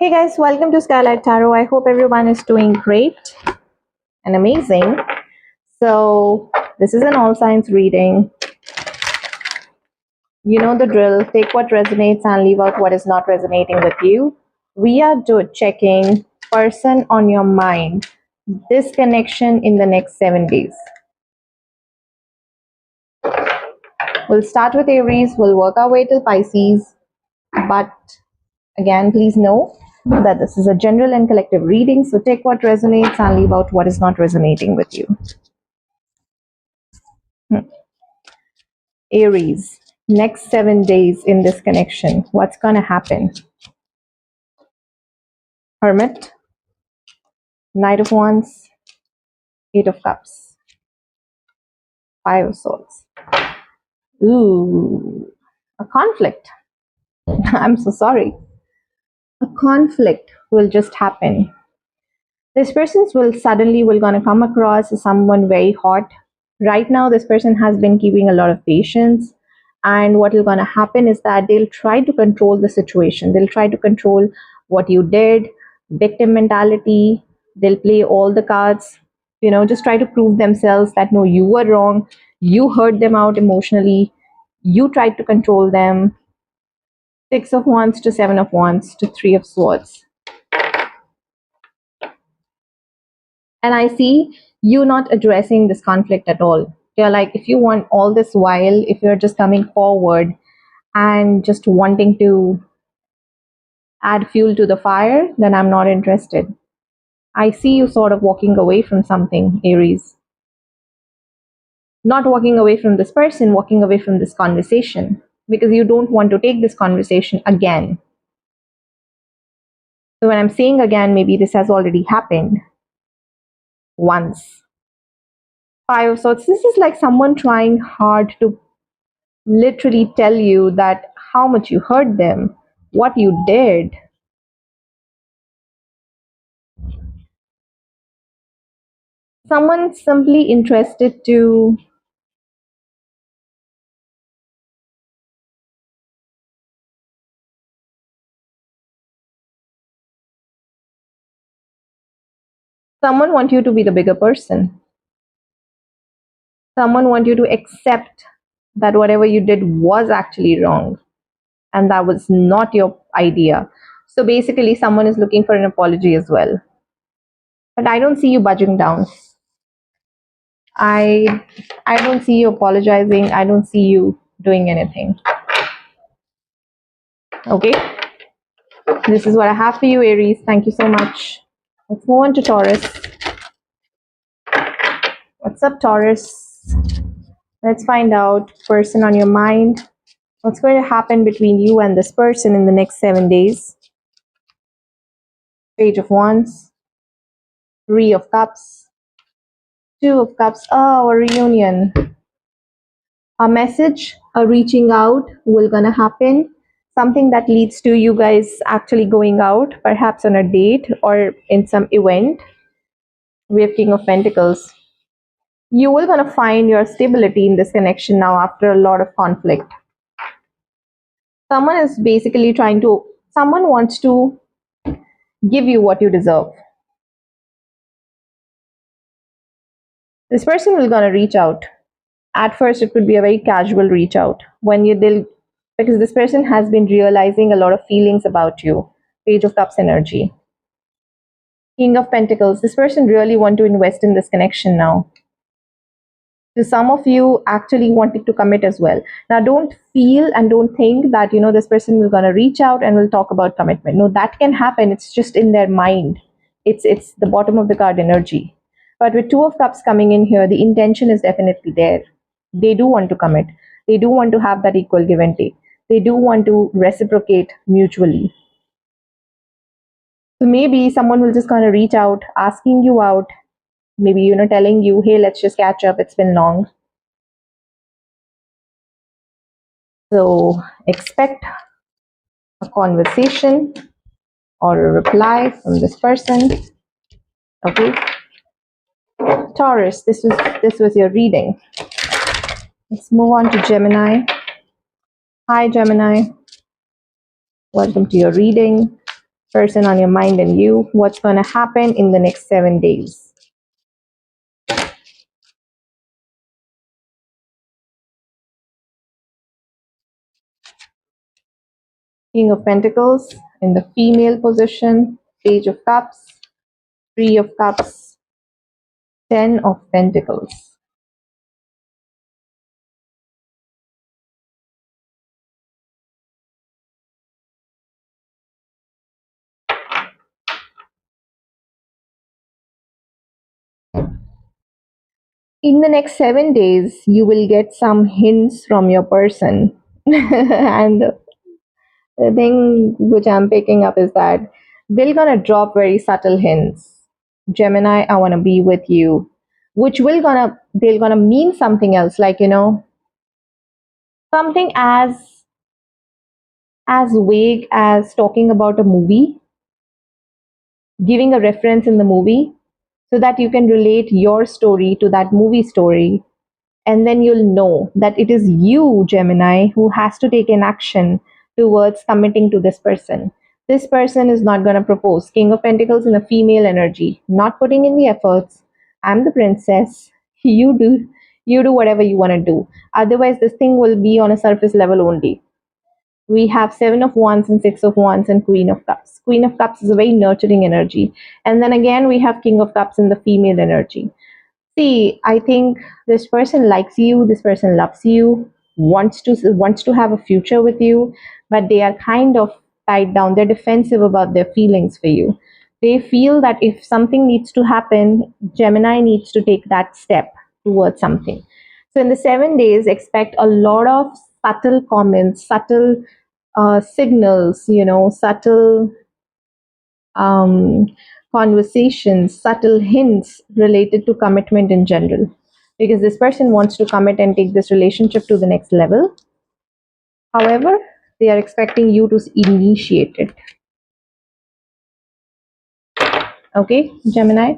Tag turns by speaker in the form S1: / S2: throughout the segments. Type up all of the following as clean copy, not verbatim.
S1: Hey guys, welcome to Skylight Tarot. I hope everyone is doing great and amazing. So, this is an all signs reading. You know the drill. Take what resonates and leave out what is not resonating with you. We are checking person on your mind, disconnection in the next 7 days. We'll start with Aries, we'll work our way till Pisces, but again, please know that this is a general and collective reading, so take what resonates and leave out what is not resonating with you. Aries, next 7 days in this connection, what's going to happen? Hermit, Knight of Wands, Eight of Cups, Five of Swords. Ooh, a conflict. I'm so sorry. A conflict will just happen. This person will gonna come across as someone very hot. Right now, this person has been keeping a lot of patience, and what will gonna happen is that they'll try to control the situation. They'll try to control what you did, victim mentality. They'll play all the cards, just try to prove themselves that no, you were wrong. You hurt them out emotionally. You tried to control them. Six of Wands to Seven of Wands to Three of Swords. And I see you not addressing this conflict at all. You're like, if you want all this while, if you're just coming forward and just wanting to add fuel to the fire, then I'm not interested. I see you sort of walking away from something, Aries. Not walking away from this person, walking away from this conversation, because you don't want to take this conversation again. So when I'm saying again, maybe this has already happened once. Five of Swords, this is like someone trying hard to literally tell you that how much you hurt them, what you did. Someone simply interested to someone want you to be the bigger person. Someone want you to accept that whatever you did was actually wrong and that was not your idea. So basically someone is looking for an apology as well. But I don't see you budging down. I don't see you apologizing. I don't see you doing anything. Okay? This is what I have for you, Aries. Thank you so much. Let's move on to Taurus. What's up, Taurus? Let's find out person on your mind. What's going to happen between you and this person in the next 7 days? Page of Wands, Three of Cups, Two of Cups. Oh, a reunion. A message, a reaching out will gonna happen. Something that leads to you guys actually going out, perhaps on a date or in some event. We have King of Pentacles. You will gonna find your stability in this connection now after a lot of conflict. Someone is basically someone wants to give you what you deserve. This person will gonna reach out. At first, it could be a very casual reach out because this person has been realizing a lot of feelings about you. Page of Cups energy. King of Pentacles. This person really want to invest in this connection now. So some of you actually wanting to commit as well. Now, don't feel and don't think that, this person is going to reach out and will talk about commitment. No, that can happen. It's just in their mind. It's the bottom of the card energy. But with Two of Cups coming in here, the intention is definitely there. They do want to commit. They do want to have that equal give and take. They do want to reciprocate mutually. So maybe someone will just kind of reach out, asking you out, maybe, telling you, hey, let's just catch up. It's been long. So expect a conversation or a reply from this person. Okay. Taurus, this was your reading. Let's move on to Gemini. Hi, Gemini. Welcome to your reading. Person on your mind and you. What's going to happen in the next 7 days? King of Pentacles in the female position. Page of Cups. Three of Cups. 10 of Pentacles. In the next 7 days, you will get some hints from your person. And the thing which I'm picking up is that they're gonna drop very subtle hints. Gemini, I wanna be with you. Which will gonna they're gonna mean something else, like something as vague as talking about a movie, giving a reference in the movie, so that you can relate your story to that movie story. And then you'll know that it is you, Gemini, who has to take an action towards committing to this person. This person is not going to propose. King of Pentacles in a female energy, not putting in the efforts. I'm the princess. You do whatever you want to do. Otherwise, this thing will be on a surface level only. We have Seven of Wands and Six of Wands and Queen of Cups. Queen of Cups is a very nurturing energy. And then again, we have King of Cups in the female energy. See, I think this person likes you, this person loves you, wants to have a future with you, but they are kind of tied down. They're defensive about their feelings for you. They feel that if something needs to happen, Gemini needs to take that step towards something. So in the 7 days, expect a lot of subtle comments, subtle signals, subtle um, conversations, subtle hints related to commitment in general. Because this person wants to commit and take this relationship to the next level. However, they are expecting you to initiate it. Okay, Gemini,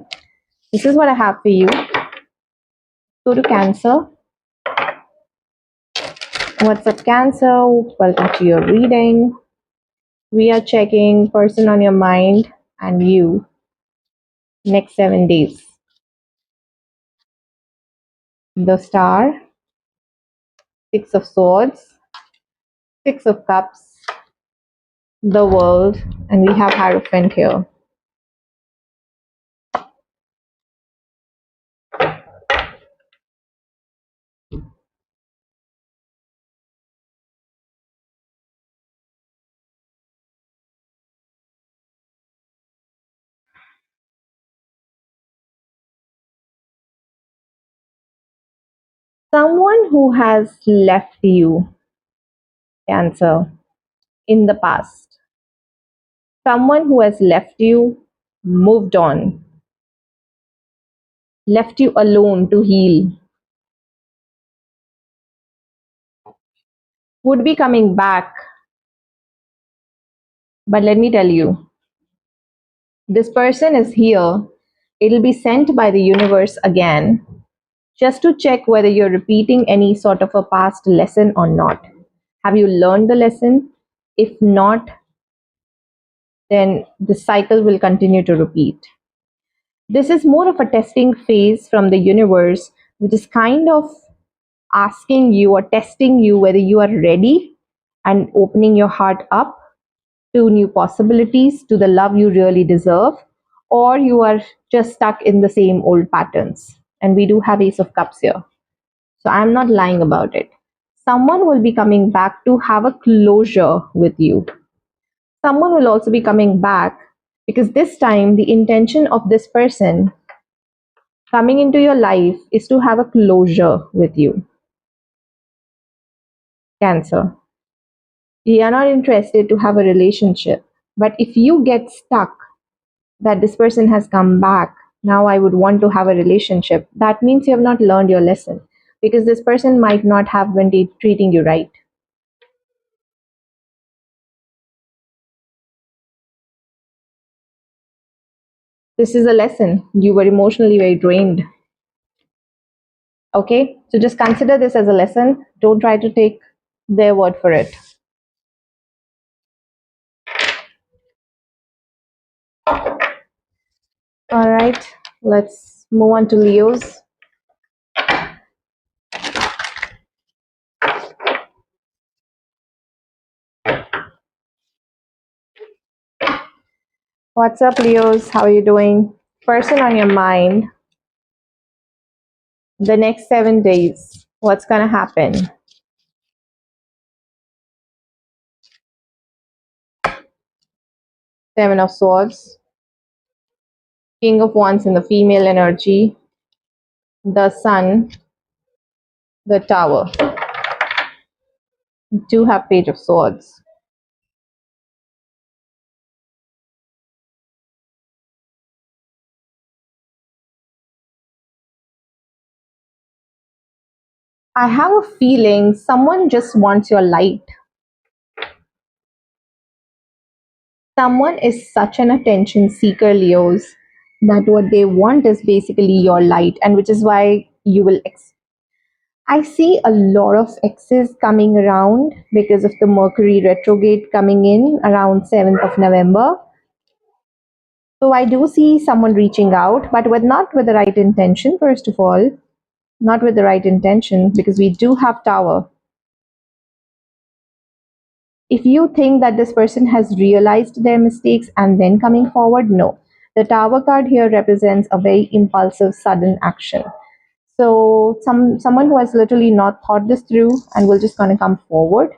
S1: this is what I have for you. Go to Cancer. What's up, Cancer? Welcome to your reading. We are checking person on your mind and you next 7 days. The Star, Six of Swords, Six of Cups, the World, and we have Hierophant here. Someone who has left you, Cancer, in the past. Someone who has left you, moved on, left you alone to heal, would be coming back. But let me tell you, this person is here. It'll be sent by the universe again, just to check whether you're repeating any sort of a past lesson or not. Have you learned the lesson? If not, then the cycle will continue to repeat. This is more of a testing phase from the universe, which is kind of asking you or testing you whether you are ready and opening your heart up to new possibilities, to the love you really deserve, or you are just stuck in the same old patterns. And we do have Ace of Cups here. So I'm not lying about it. Someone will be coming back to have a closure with you. Someone will also be coming back because this time the intention of this person coming into your life is to have a closure with you. Cancer. We are not interested to have a relationship. But if you get stuck that this person has come back, now I would want to have a relationship, that means you have not learned your lesson because this person might not have been treating you right. This is a lesson. You were emotionally very drained. Okay, so just consider this as a lesson. Don't try to take their word for it. All right, let's move on to Leos. What's up, Leos? How are you doing? Person on your mind, the next 7 days. What's going to happen? Seven of Swords, King of Wands in the female energy, the Sun, the Tower. You do have Page of Swords. I have a feeling someone just wants your light. Someone is such an attention seeker, Leos, that what they want is basically your light, and which is why you will. I see a lot of X's coming around because of the Mercury retrograde coming in around 7th of November. So I do see someone reaching out, but not with the right intention, first of all. Not with the right intention, because we do have Tower. If you think that this person has realized their mistakes and then coming forward, no. The Tower card here represents a very impulsive, sudden action. So someone who has literally not thought this through and will just gonna come forward,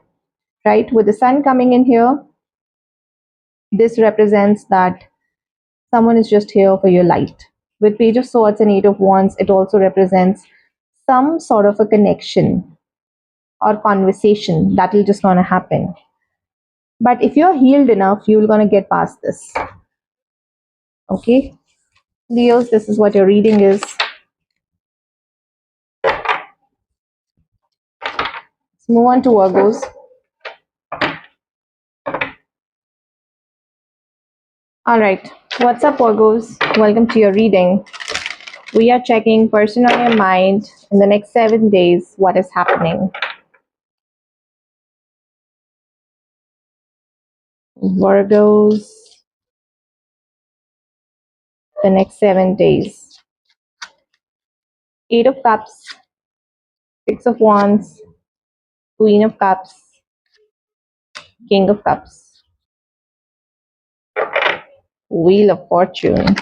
S1: right? With the Sun coming in here, this represents that someone is just here for your light. With Page of Swords and Eight of Wands, it also represents some sort of a connection or conversation that will just gonna happen. But if you're healed enough, you're gonna get past this. Okay, Leos, this is what your reading is. Let's move on to Virgos. All right, what's up, Virgos? Welcome to your reading. We are checking person on your mind in the next 7 days. What is happening? Virgos, the next 7 days. Eight of Cups, Six of Wands, Queen of Cups, King of Cups, Wheel of Fortune.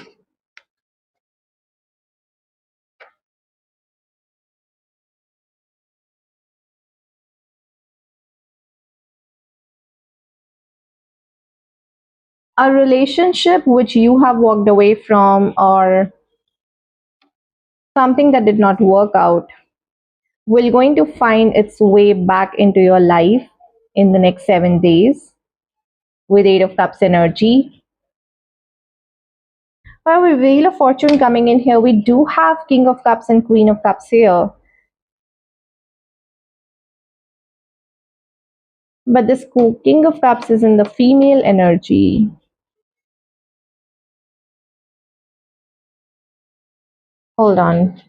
S1: A relationship which you have walked away from, or something that did not work out, will going to find its way back into your life in the next 7 days with Eight of Cups energy. However, Wheel of Fortune coming in here, we do have King of Cups and Queen of Cups here. But this King of Cups is in the female energy. Hold on.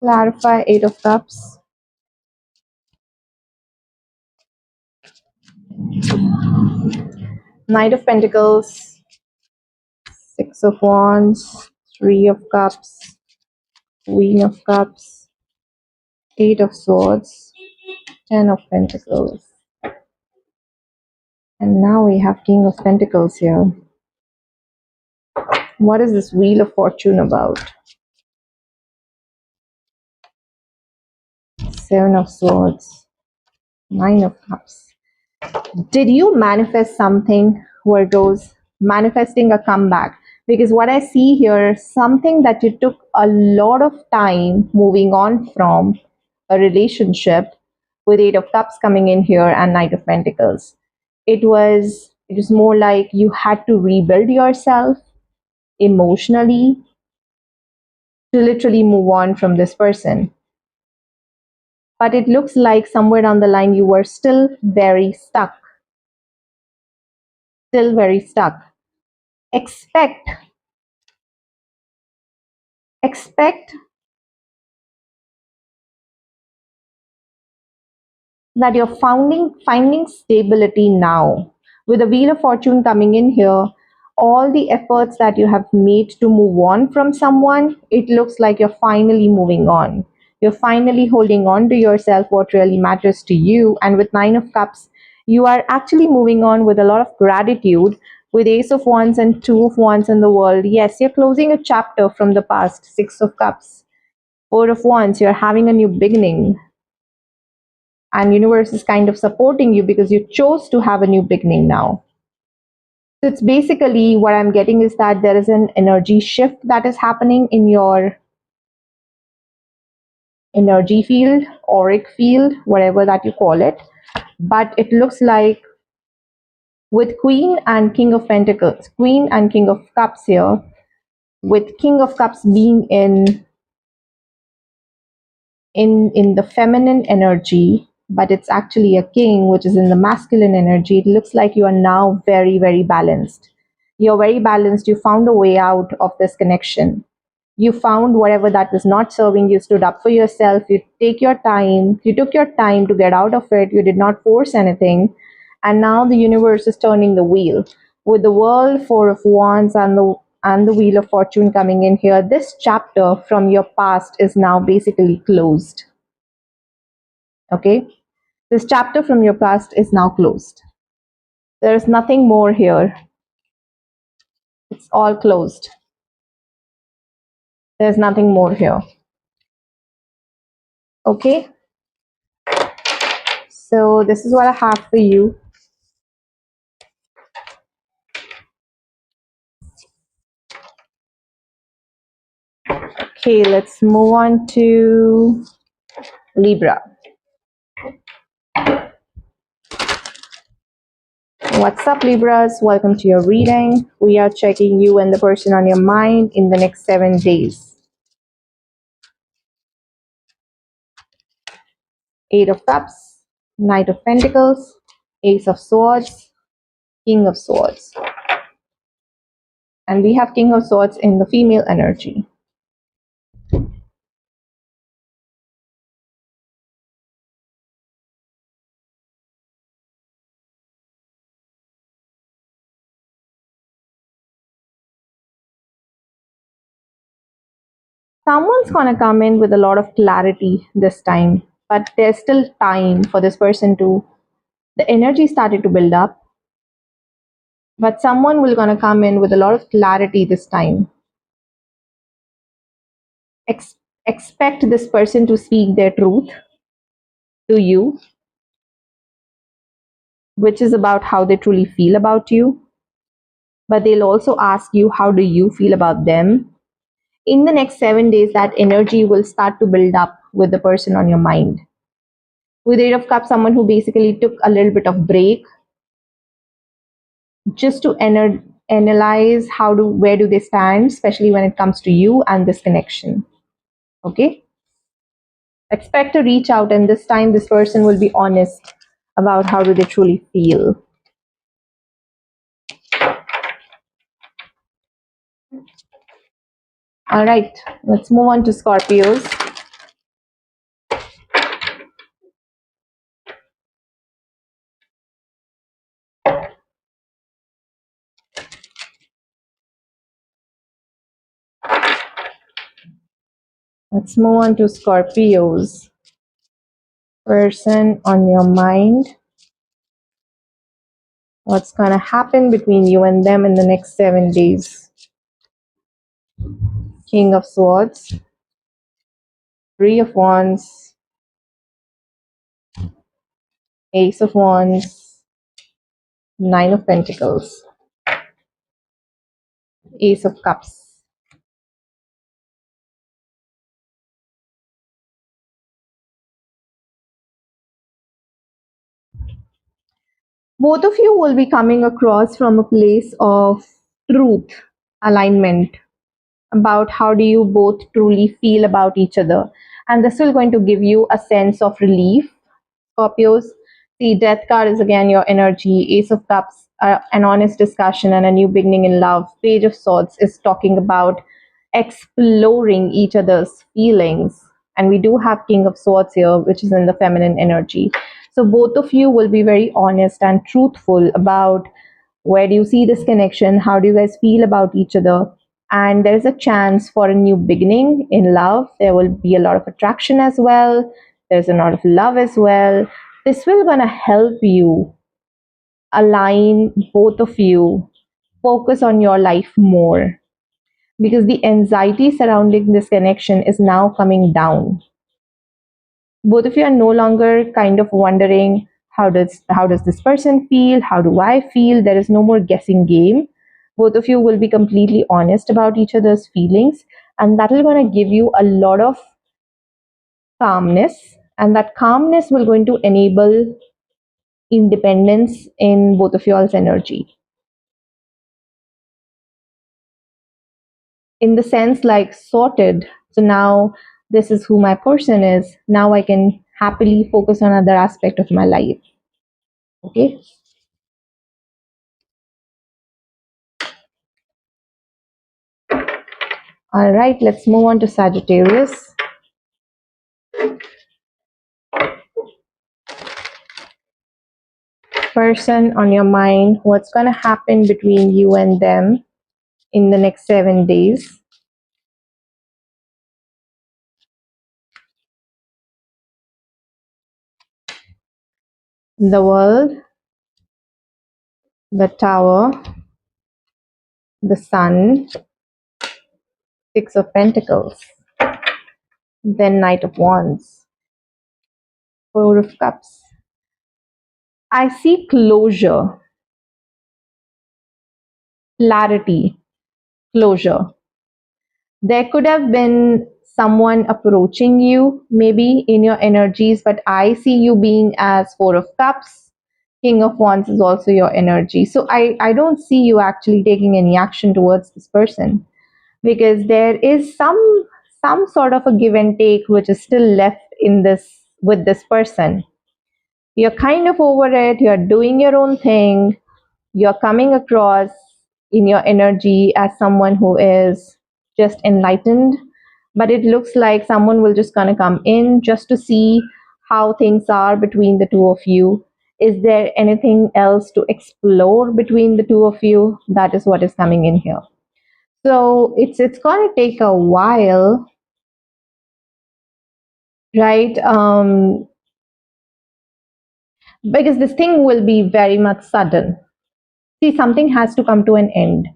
S1: Clarify Eight of Cups. Knight of Pentacles. Six of Wands. Three of Cups. Queen of Cups. Eight of Swords. 10 of Pentacles. And now we have King of Pentacles here. What is this Wheel of Fortune about? Seven of Swords. Nine of Cups. Did you manifest something, Virgos? Manifesting a comeback? Because what I see here, something that you took a lot of time moving on from, a relationship, with Eight of Cups coming in here and Knight of Pentacles. It was more like you had to rebuild yourself emotionally to literally move on from this person. But it looks like somewhere down the line you were still very stuck. Still very stuck. Expect that you're finding stability now. With the Wheel of Fortune coming in here, all the efforts that you have made to move on from someone, it looks like you're finally moving on. You're finally holding on to yourself, what really matters to you. And with Nine of Cups, you are actually moving on with a lot of gratitude. With Ace of Wands and Two of Wands in the world, yes, you're closing a chapter from the past. Six of Cups, Four of Wands, you're having a new beginning, and universe is kind of supporting you because you chose to have a new beginning now. So it's basically, what I'm getting is that there is an energy shift that is happening in your energy field, auric field, whatever that you call it. But it looks like with Queen and King of Pentacles, Queen and King of Cups here, with King of Cups being in the feminine energy, but it's actually a king which is in the masculine energy. It looks like you are now very, very balanced. You're very balanced. You found a way out of this connection. You found whatever that was not serving. You stood up for yourself. You took your time to get out of it. You did not force anything, and now the universe is turning the wheel with the World, Four of Wands, and the Wheel of Fortune coming in here. This chapter from your past is now basically closed. Okay, this chapter from your past is now closed. There is nothing more here. It's all closed. There's nothing more here. Okay, so this is what I have for you. Okay, let's move on to Libra. What's up, Libras? Welcome to your reading. We are checking you and the person on your mind in the next 7 days. Eight of Cups, Knight of Pentacles, Ace of Swords, King of Swords. And we have King of Swords in the female energy. Someone's going to come in with a lot of clarity this time, but there's still time for this person to, the energy started to build up, but someone will going to come in with a lot of clarity this time. Expect this person to speak their truth to you, which is about how they truly feel about you, but they'll also ask you, how do you feel about them? In the next 7 days, that energy will start to build up with the person on your mind. With Eight of Cups, someone who basically took a little bit of break just to analyze where do they stand, especially when it comes to you and this connection. Okay, expect to reach out, and this time this person will be honest about how do they truly feel. All right, let's move on to Scorpios. Let's move on to Scorpios. Person on your mind. What's going to happen between you and them in the next 7 days? King of Swords, Three of Wands, Ace of Wands, Nine of Pentacles, Ace of Cups. Both of you will be coming across from a place of truth, alignment, about how do you both truly feel about each other. And this will going to give you a sense of relief, Scorpios. The Death card is again your energy. Ace of Cups, an honest discussion and a new beginning in love. Page of Swords is talking about exploring each other's feelings and we do have King of Swords here, which is in the feminine energy. So both of you will be very honest and truthful about where do you see this connection, how do you guys feel about each other, and there's a chance for a new beginning in love. There will be a lot of attraction as well. There's a lot of love as well. This will gonna help you align both of you, focus on your life more, because the anxiety surrounding this connection is now coming down. Both of you are no longer kind of wondering how does this person feel, how do I feel. There is no more guessing game. Both of you will be completely honest about each other's feelings, and that will going to give you a lot of calmness, and that calmness will going to enable independence in both of y'all's energy, in the sense like sorted. So now this is who my person is. Now I can happily focus on other aspect of my life. Okay. All right, let's move on to Sagittarius. Person on your mind, what's going to happen between you and them in the next 7 days? The World, the Tower, the Sun, Six of Pentacles, then Knight of Wands, Four of Cups. I see closure, clarity, closure. There could have been someone approaching you, maybe in your energies, but I see you being as Four of Cups. King of Wands is also your energy. So I don't see you actually taking any action towards this person, because there is some sort of a give and take which is still left in this with this person. You're kind of over it, you're doing your own thing, you're coming across in your energy as someone who is just enlightened, but it looks like someone will just gonna come in just to see how things are between the two of you. Is there anything else to explore between the two of you? That is what is coming in here. So it's gonna take a while, right? Because this thing will be very much sudden. See, something has to come to an end.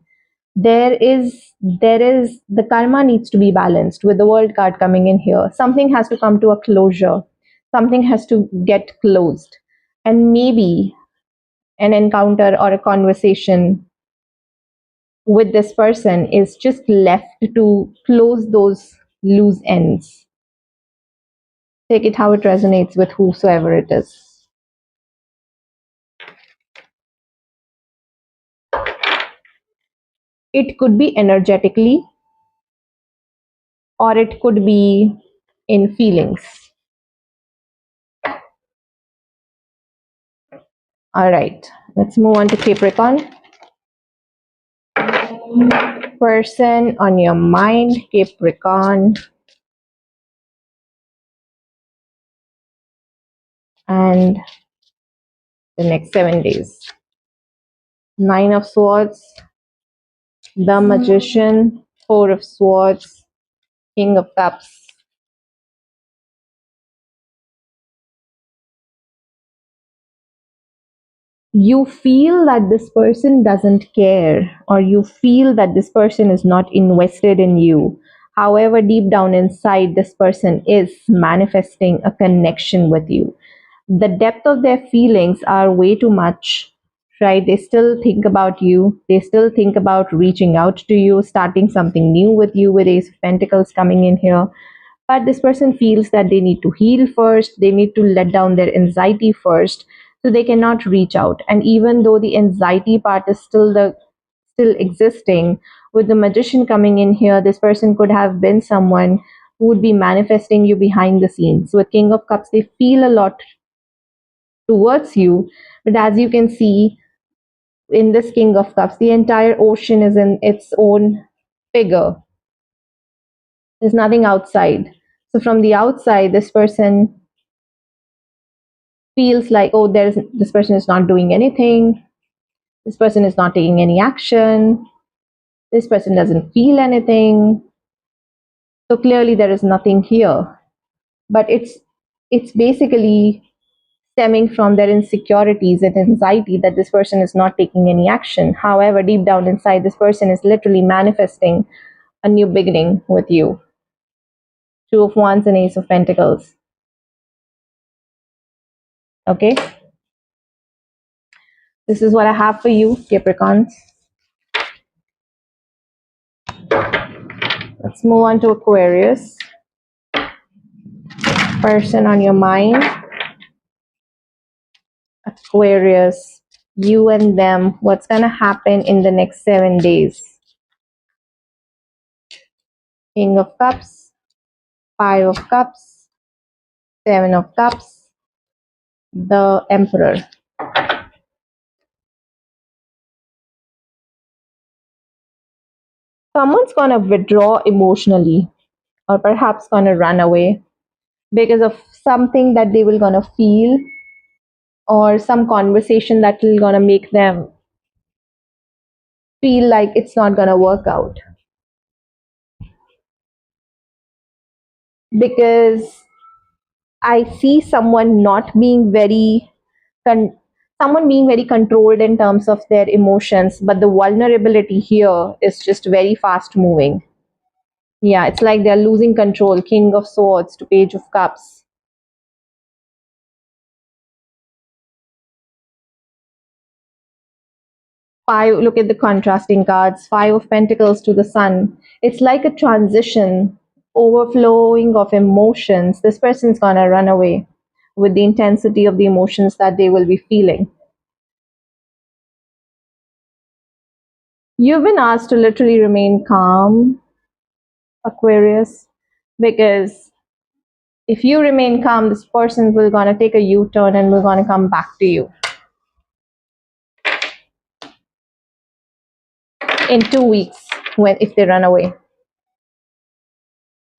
S1: There is the karma needs to be balanced with the World card coming in here. Something has to come to a closure. Something has to get closed, and maybe an encounter or a conversation with this person is just left to close those loose ends. Take it how it resonates with whosoever it is. It could be energetically, or it could be in feelings. All right, let's move on to Capricorn. Person on your mind, Capricorn. And the next 7 days. Nine of Swords, the Magician, Four of Swords, King of Cups. You feel that this person doesn't care, or you feel that this person is not invested in you. However, deep down inside, this person is manifesting a connection with you. The depth of their feelings are way too much, right? They still think about you. They still think about reaching out to you, starting something new with you, with Ace of Pentacles coming in here. But this person feels that they need to heal first, they need to let down their anxiety first, so they cannot reach out. And even though the anxiety part is still existing, with the Magician coming in here, this person could have been someone who would be manifesting you behind the scenes. With King of Cups, they feel a lot towards you, but as you can see in this King of Cups, the entire ocean is in its own figure. There's nothing outside. So from the outside, this person feels like, oh, this person is not doing anything, this person is not taking any action, this person doesn't feel anything. So clearly there is nothing here. But it's basically stemming from their insecurities and anxiety that this person is not taking any action. However, deep down inside, this person is literally manifesting a new beginning with you. Two of Wands and Ace of Pentacles. Okay, this is what I have for you, Capricorns. Let's move on to Aquarius. Person on your mind. Aquarius, you and them, what's going to happen in the next 7 days? King of Cups, Five of Cups, Seven of Cups, the Emperor. Someone's going to withdraw emotionally, or perhaps going to run away because of something that they will going to feel, or some conversation that will going to make them feel like it's not going to work out. Because I see someone not being very someone being very controlled in terms of their emotions, but the vulnerability here is just very fast moving. Yeah, it's like they're losing control. King of Swords to Page of Cups. Five, look at the contrasting cards. Five of Pentacles to the Sun. It's like a transition, overflowing of emotions. This person's gonna run away with the intensity of the emotions that they will be feeling. You've been asked to literally remain calm, Aquarius, because if you remain calm, this person will gonna take a U-turn and will gonna come back to you in 2 weeks if they run away.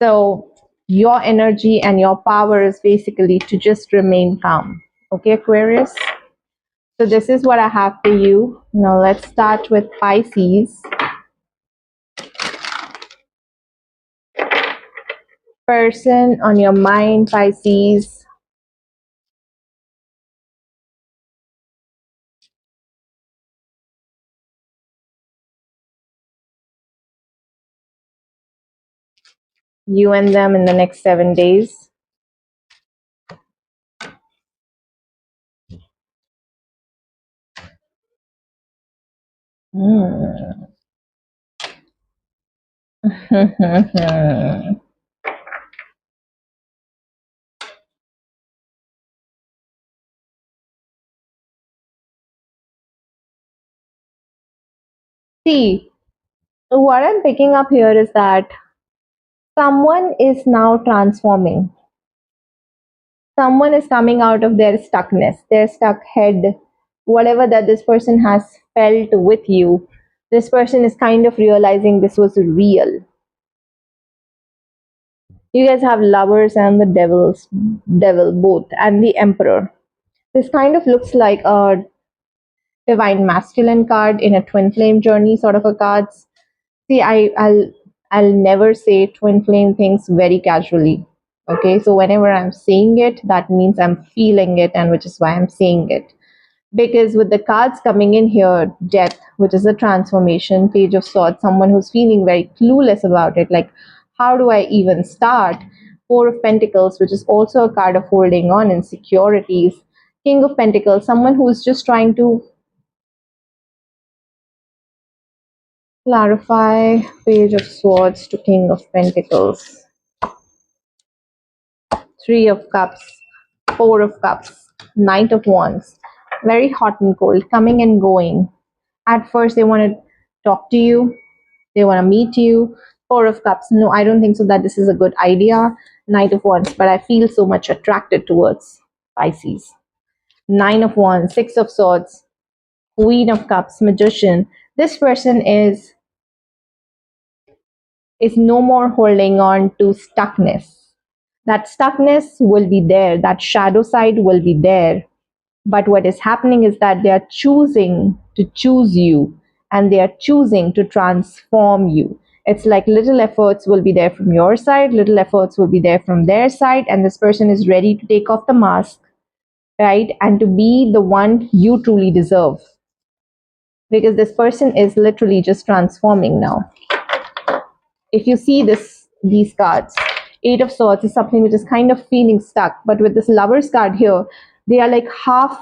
S1: So your energy and your power is basically to just remain calm. Okay, Aquarius? So this is what I have for you. Now let's start with Pisces. Person on your mind, Pisces. You and them in the next 7 days. See, what I'm picking up here is that someone is now transforming. Someone is coming out of their stuckness, their stuck head, whatever that this person has felt with you. This person is kind of realizing this was real. You guys have Lovers and the devil both, and the Emperor. This kind of looks like a divine masculine card in a twin flame journey sort of a cards. See, I'll never say twin flame things very casually. Okay, so whenever I'm saying it, that means I'm feeling it, and which is why I'm saying it. Because with the cards coming in here, Death, which is a transformation, Page of Swords, someone who's feeling very clueless about it, like how do I even start? Four of Pentacles, which is also a card of holding on, insecurities. King of Pentacles, someone who's just trying to clarify. Page of Swords to King of Pentacles. Three of Cups, Four of Cups, Knight of Wands. Very hot and cold, coming and going. At first, they want to talk to you, they want to meet you. Four of Cups, no, I don't think so that this is a good idea. Knight of Wands, but I feel so much attracted towards Pisces. Nine of Wands, Six of Swords, Queen of Cups, Magician. This person is no more holding on to stuckness. That stuckness will be there, that shadow side will be there. But what is happening is that they are choosing to choose you, and they are choosing to transform you. It's like little efforts will be there from your side, little efforts will be there from their side, and this person is ready to take off the mask, right? And to be the one you truly deserve. Because this person is literally just transforming now. If you see these cards, Eight of Swords is something which is kind of feeling stuck, but with this Lovers card here, they are like half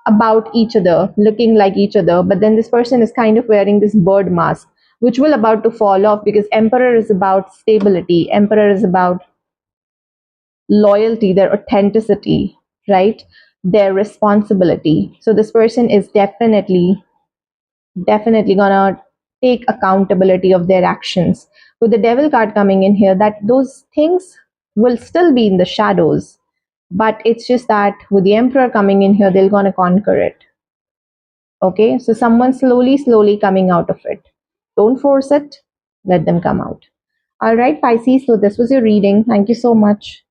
S1: about each other, looking like each other, but then this person is kind of wearing this bird mask, which will about to fall off, because Emperor is about stability, Emperor is about loyalty, their authenticity, right? Their responsibility. So this person is definitely gonna take accountability of their actions. With the Devil card coming in here, that those things will still be in the shadows, but it's just that with the Emperor coming in here, they're gonna conquer it. Okay, so someone slowly coming out of it. Don't force it, let them come out. All right, Pisces, so this was your reading. Thank you so much.